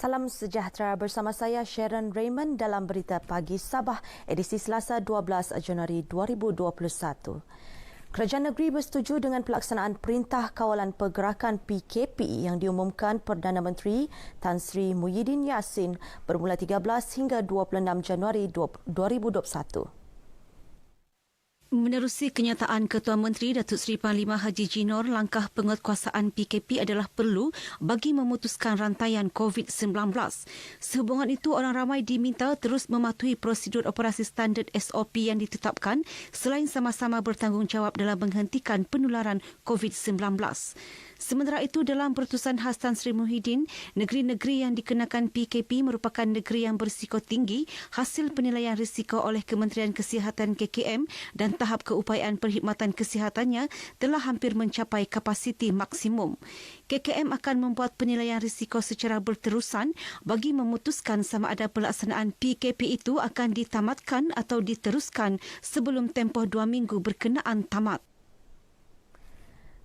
Salam sejahtera, bersama saya Sharon Raymond dalam Berita Pagi Sabah edisi Selasa 12 Januari 2021. Kerajaan negeri bersetuju dengan pelaksanaan Perintah Kawalan Pergerakan PKP yang diumumkan Perdana Menteri Tan Sri Muhyiddin Yassin bermula 13 hingga 26 Januari 2021. Menerusi kenyataan Ketua Menteri Datuk Seri Panglima Haji Jinor, langkah penguatkuasaan PKP adalah perlu bagi memutuskan rantaian COVID-19. Sehubungan itu, orang ramai diminta terus mematuhi prosedur operasi standard SOP yang ditetapkan selain sama-sama bertanggungjawab dalam menghentikan penularan COVID-19. Sementara itu, dalam Pertusan Khas Tan Sri Muhyiddin, negeri-negeri yang dikenakan PKP merupakan negeri yang berisiko tinggi hasil penilaian risiko oleh Kementerian Kesihatan KKM dan tahap keupayaan perkhidmatan kesihatannya telah hampir mencapai kapasiti maksimum. KKM akan membuat penilaian risiko secara berterusan bagi memutuskan sama ada pelaksanaan PKP itu akan ditamatkan atau diteruskan sebelum tempoh 2 minggu berkenaan tamat.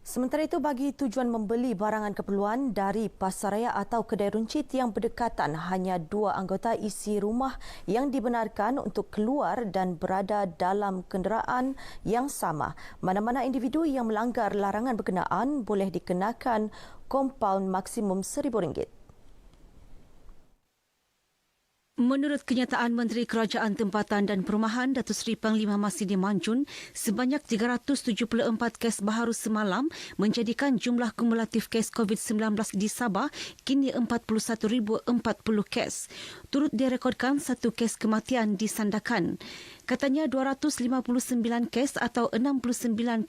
Sementara itu, bagi tujuan membeli barangan keperluan dari pasaraya atau kedai runcit yang berdekatan, hanya 2 anggota isi rumah yang dibenarkan untuk keluar dan berada dalam kenderaan yang sama. Mana-mana individu yang melanggar larangan berkenaan boleh dikenakan kompaun maksimum RM1,000. Menurut kenyataan Menteri Kerajaan Tempatan dan Perumahan Datuk Seri Panglima Masidi Manjun, sebanyak 374 kes baharu semalam menjadikan jumlah kumulatif kes COVID-19 di Sabah kini 41,040 kes. Turut direkodkan 1 kes kematian di Sandakan. Katanya 259 kes atau 69.3%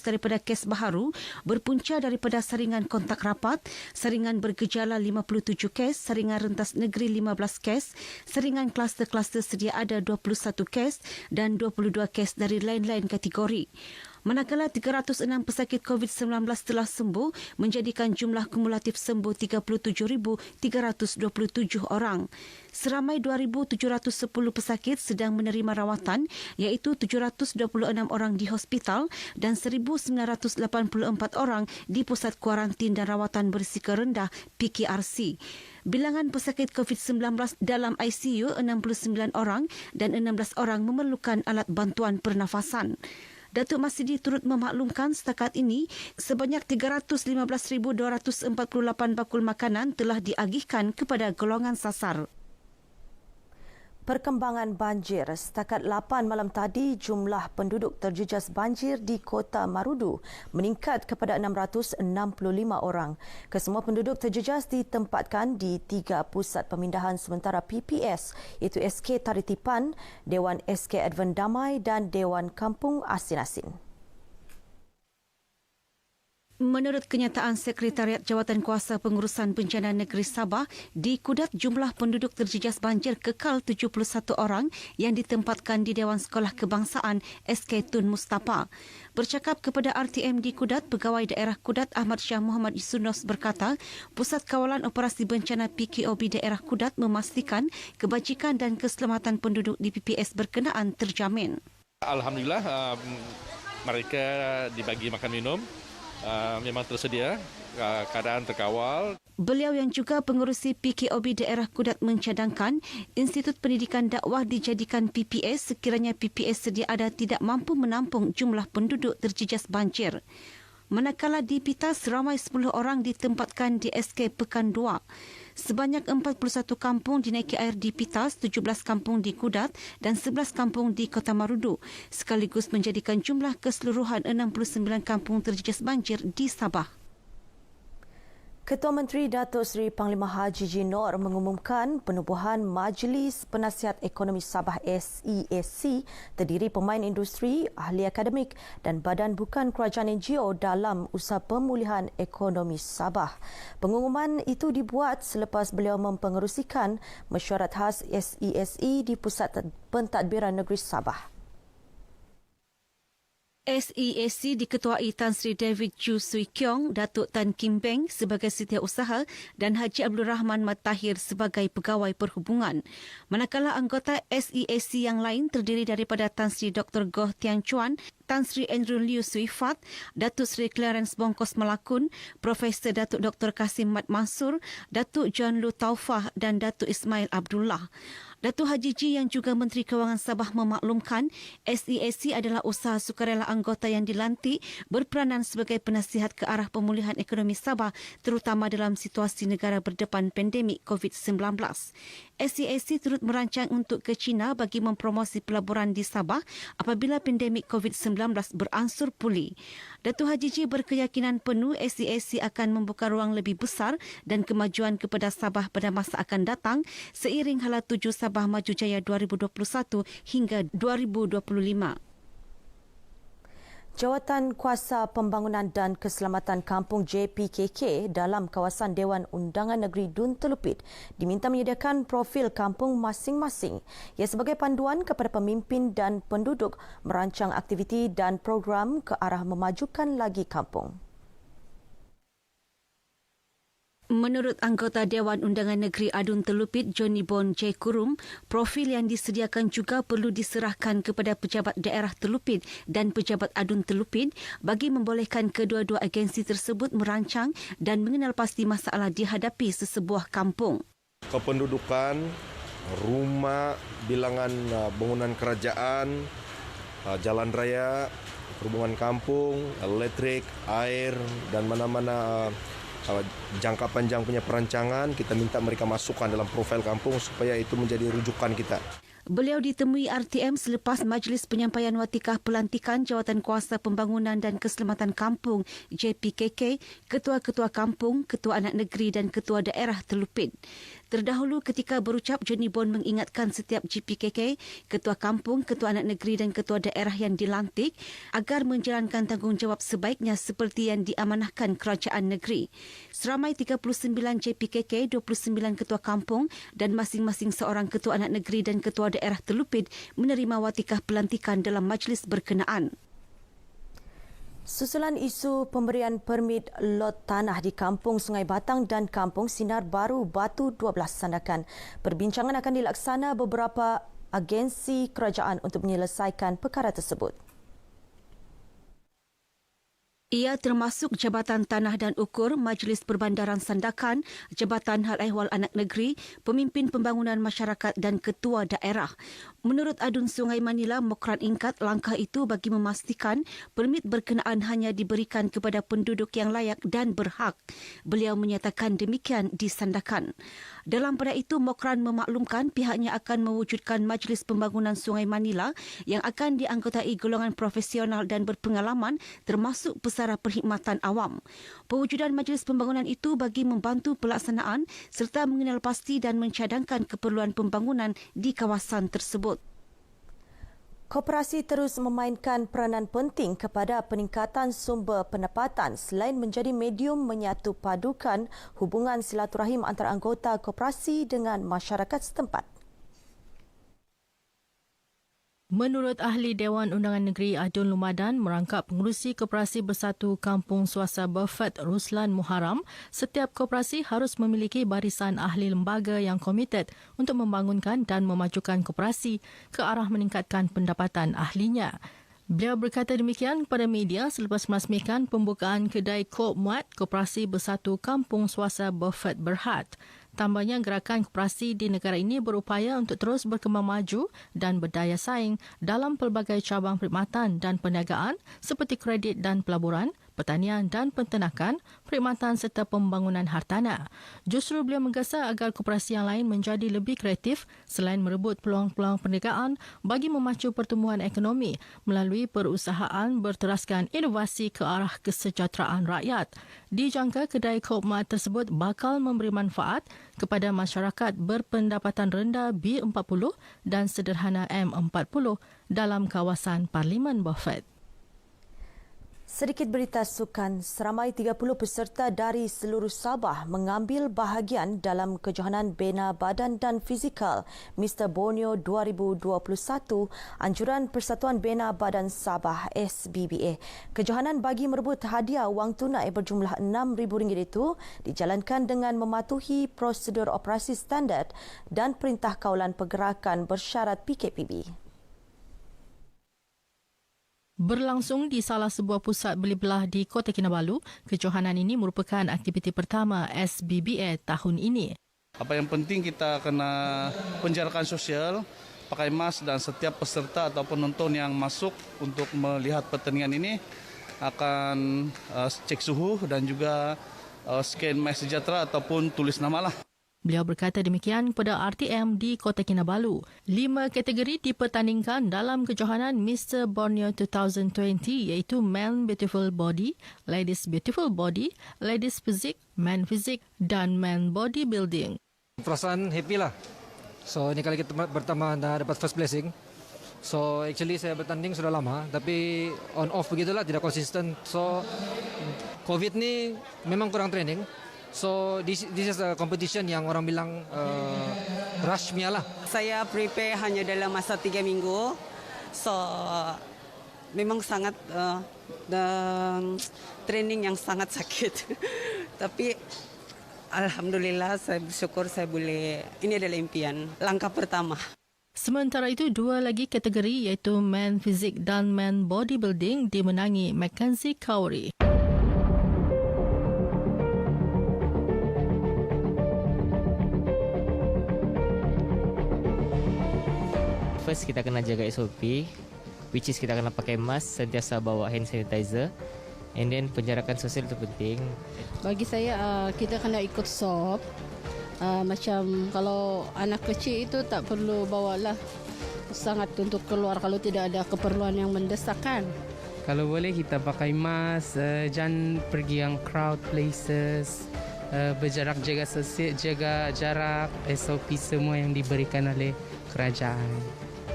daripada kes baharu berpunca daripada saringan kontak rapat, saringan bergejala 57 kes, saringan rentas negeri 15 kes, saringan kluster-kluster sedia ada 21 kes dan 22 kes dari lain-lain kategori. Manakala 306 pesakit COVID-19 telah sembuh menjadikan jumlah kumulatif sembuh 37,327 orang. Seramai 2,710 pesakit sedang menerima rawatan iaitu 726 orang di hospital dan 1,984 orang di pusat kuarantin dan rawatan berisiko rendah PKRC. Bilangan pesakit COVID-19 dalam ICU 69 orang dan 16 orang memerlukan alat bantuan pernafasan. Datuk Masidi turut memaklumkan setakat ini sebanyak 315,248 bakul makanan telah diagihkan kepada golongan sasar. Perkembangan banjir. Setakat 8 malam tadi, jumlah penduduk terjejas banjir di Kota Marudu meningkat kepada 665 orang. Kesemua penduduk terjejas ditempatkan di 3 pusat pemindahan sementara PPS, iaitu SK Taritipan, Dewan SK Advent Damai dan Dewan Kampung Asin-Asin. Menurut kenyataan Sekretariat Jawatankuasa Pengurusan Bencana Negeri Sabah, di Kudat jumlah penduduk terjejas banjir kekal 71 orang yang ditempatkan di Dewan Sekolah Kebangsaan SK Tun Mustapa. Bercakap kepada RTM di Kudat, Pegawai Daerah Kudat Ahmad Shah Muhammad Yusunus berkata, Pusat Kawalan Operasi Bencana PKOB Daerah Kudat memastikan kebajikan dan keselamatan penduduk di PPS berkenaan terjamin. Alhamdulillah, mereka dibagi makan minum. Memang tersedia, keadaan terkawal. Beliau yang juga pengurusi PKOB Daerah Kudat mencadangkan Institut Pendidikan Dakwah dijadikan PPS sekiranya PPS sedia ada tidak mampu menampung jumlah penduduk terjejas banjir. Manakala di Pitas, ramai 10 orang ditempatkan di SK Pekan 2. Sebanyak 41 kampung dinaiki air di Pitas, 17 kampung di Kudat dan 11 kampung di Kota Marudu, sekaligus menjadikan jumlah keseluruhan 69 kampung terjejas banjir di Sabah. Ketua Menteri Datuk Seri Panglima Haji Jinor mengumumkan penubuhan Majlis Penasihat Ekonomi Sabah SEAC terdiri pemain industri, ahli akademik dan badan bukan kerajaan NGO dalam usaha pemulihan ekonomi Sabah. Pengumuman itu dibuat selepas beliau mempengerusikan mesyuarat khas SEAC di Pusat Pentadbiran Negeri Sabah. SEAC diketuai Tan Sri David Chu Sui Kiong, Datuk Tan Kim Beng sebagai Setiausaha dan Haji Abdul Rahman Mat Tahir sebagai Pegawai Perhubungan. Manakala anggota SEAC yang lain terdiri daripada Tan Sri Dr. Goh Tian Chuan, Tan Sri Andrew Liu Suifat, Datuk Seri Clarence Bongkos Melakun, Profesor Datuk Dr. Kasim Mat Mansur, Datuk John Lu Taufah dan Datuk Ismail Abdullah. Datuk Haji Ji yang juga Menteri Kewangan Sabah memaklumkan SEAC adalah usaha sukarela anggota yang dilantik berperanan sebagai penasihat ke arah pemulihan ekonomi Sabah terutama dalam situasi negara berdepan pandemik COVID-19. SEAC turut merancang untuk ke China bagi mempromosi pelaburan di Sabah apabila pandemik COVID-19 beransur pulih. Datuk Haji Ji berkeyakinan penuh SEAC akan membuka ruang lebih besar dan kemajuan kepada Sabah pada masa akan datang seiring hala tuju Sabah Maju Jaya 2021 hingga 2025. Jawatan Kuasa Pembangunan dan Keselamatan Kampung JPKK dalam kawasan Dewan Undangan Negeri Dun Telupit diminta menyediakan profil kampung masing-masing ia sebagai panduan kepada pemimpin dan penduduk merancang aktiviti dan program ke arah memajukan lagi kampung. Menurut anggota Dewan Undangan Negeri Adun Telupit, Johnny Bon J. Kurum, profil yang disediakan juga perlu diserahkan kepada pejabat daerah Telupit dan pejabat Adun Telupit bagi membolehkan kedua-dua agensi tersebut merancang dan mengenal pasti masalah dihadapi sesebuah kampung. Kependudukan, rumah, bilangan bangunan kerajaan, jalan raya, perhubungan kampung, elektrik, air dan mana-mana jangka panjang punya perancangan, kita minta mereka masukkan dalam profil kampung supaya itu menjadi rujukan kita. Beliau ditemui RTM selepas Majlis Penyampaian Watikah Pelantikan Jawatan Kuasa Pembangunan dan Keselamatan Kampung JPKK, Ketua-Ketua Kampung, Ketua Anak Negeri dan Ketua Daerah Telupit. Terdahulu ketika berucap, Johnny Bon mengingatkan setiap JPKK, Ketua Kampung, Ketua Anak Negeri dan Ketua Daerah yang dilantik agar menjalankan tanggungjawab sebaiknya seperti yang diamanahkan kerajaan negeri. Seramai 39 JPKK, 29 Ketua Kampung dan masing-masing seorang Ketua Anak Negeri dan Ketua Daerah Telupit menerima watikah pelantikan dalam majlis berkenaan. Susulan isu pemberian permit lot tanah di Kampung Sungai Batang dan Kampung Sinar Baru Batu 12 Sandakan. Perbincangan akan dilaksana beberapa agensi kerajaan untuk menyelesaikan perkara tersebut. Ia termasuk Jabatan Tanah dan Ukur, Majlis Perbandaran Sandakan, Jabatan Hal Ehwal Anak Negeri, Pemimpin Pembangunan Masyarakat dan Ketua Daerah. Menurut Adun Sungai Manila, Mokran Ingkat, langkah itu bagi memastikan permit berkenaan hanya diberikan kepada penduduk yang layak dan berhak. Beliau menyatakan demikian di Sandakan. Dalam pada itu, Mokran memaklumkan pihaknya akan mewujudkan Majlis Pembangunan Sungai Manila yang akan dianggotai golongan profesional dan berpengalaman termasuk pesara perkhidmatan awam. Pewujudan Majlis Pembangunan itu bagi membantu pelaksanaan serta mengenal pasti dan mencadangkan keperluan pembangunan di kawasan tersebut. Koperasi terus memainkan peranan penting kepada peningkatan sumber pendapatan selain menjadi medium menyatu padukan hubungan silaturahim antara anggota koperasi dengan masyarakat setempat. Menurut Ahli Dewan Undangan Negeri Adun Lumadan, merangkap pengerusi Koperasi Bersatu Kampung Swasta Berfat Ruslan Muharram, setiap koperasi harus memiliki barisan ahli lembaga yang komited untuk membangunkan dan memajukan koperasi ke arah meningkatkan pendapatan ahlinya. Beliau berkata demikian kepada media selepas merasmikan pembukaan kedai Kop Muat Koperasi Bersatu Kampung Swasta Berfat Berhad. Tambahnya, gerakan koperasi di negara ini berupaya untuk terus berkembang maju dan berdaya saing dalam pelbagai cabang perkhidmatan dan perniagaan seperti kredit dan pelaburan, pertanian dan penternakan, perkhidmatan serta pembangunan hartanah. Justru beliau menggesa agar koperasi yang lain menjadi lebih kreatif selain merebut peluang-peluang perniagaan bagi memacu pertumbuhan ekonomi melalui perusahaan berteraskan inovasi ke arah kesejahteraan rakyat. Dijangka kedai Kopmat tersebut bakal memberi manfaat kepada masyarakat berpendapatan rendah B40 dan sederhana M40 dalam kawasan Parlimen Beaufort. Sedikit berita sukan, seramai 30 peserta dari seluruh Sabah mengambil bahagian dalam kejohanan Bina Badan dan Fizikal Mr. Borneo 2021 anjuran Persatuan Bina Badan Sabah SBBA. Kejohanan bagi merebut hadiah wang tunai berjumlah RM6,000 itu dijalankan dengan mematuhi prosedur operasi standard dan Perintah Kawalan Pergerakan bersyarat PKPB. Berlangsung di salah sebuah pusat beli belah di Kota Kinabalu, kejohanan ini merupakan aktiviti pertama SBBA tahun ini. Apa yang penting kita kena penjarakan sosial, pakai mask dan setiap peserta atau penonton yang masuk untuk melihat pertandingan ini akan cek suhu dan juga scan My Sejahtera ataupun tulis nama lah. Beliau berkata demikian kepada RTM di Kota Kinabalu. 5 kategori dipertandingkan dalam kejohanan Mr. Borneo 2020 iaitu Man Beautiful Body, Ladies Beautiful Body, Ladies Physique, Man Physique dan Man Bodybuilding. Perasaan happy lah. So ini kali kita pertama dah dapat first blessing. So actually saya bertanding sudah lama tapi on off begitulah, tidak konsisten. So COVID ni memang kurang training. So this is a competition yang orang bilang rush punya lah. Saya prepare hanya dalam masa 3 minggu. So memang sangat training yang sangat sakit. Tapi alhamdulillah saya bersyukur saya boleh, ini adalah impian, langkah pertama. Sementara itu, 2 lagi kategori iaitu Man Physique dan Man Bodybuilding dimenangi Mackenzie Cowrie. First kita kena jaga SOP, which is kita kena pakai mask, sentiasa bawa hand sanitizer. And then penjarakan sosial itu penting. Bagi saya kita kena ikut SOP. Macam kalau anak kecil itu tak perlu bawalah sangat untuk keluar kalau tidak ada keperluan yang mendesak kan. Kalau boleh kita pakai mask, jangan pergi yang crowd places, berjarak, jaga sosial, jaga jarak, SOP semua yang diberikan oleh kerajaan.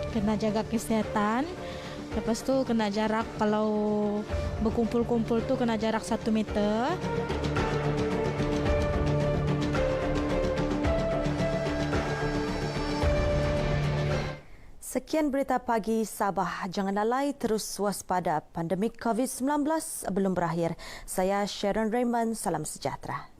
Kena jaga kesihatan. Lepas tu kena jarak, kalau berkumpul-kumpul tu kena jarak 1 meter. Sekian berita pagi Sabah. Jangan lalai, terus waspada. Pandemik COVID-19 belum berakhir. Saya Sharon Raymond, salam sejahtera.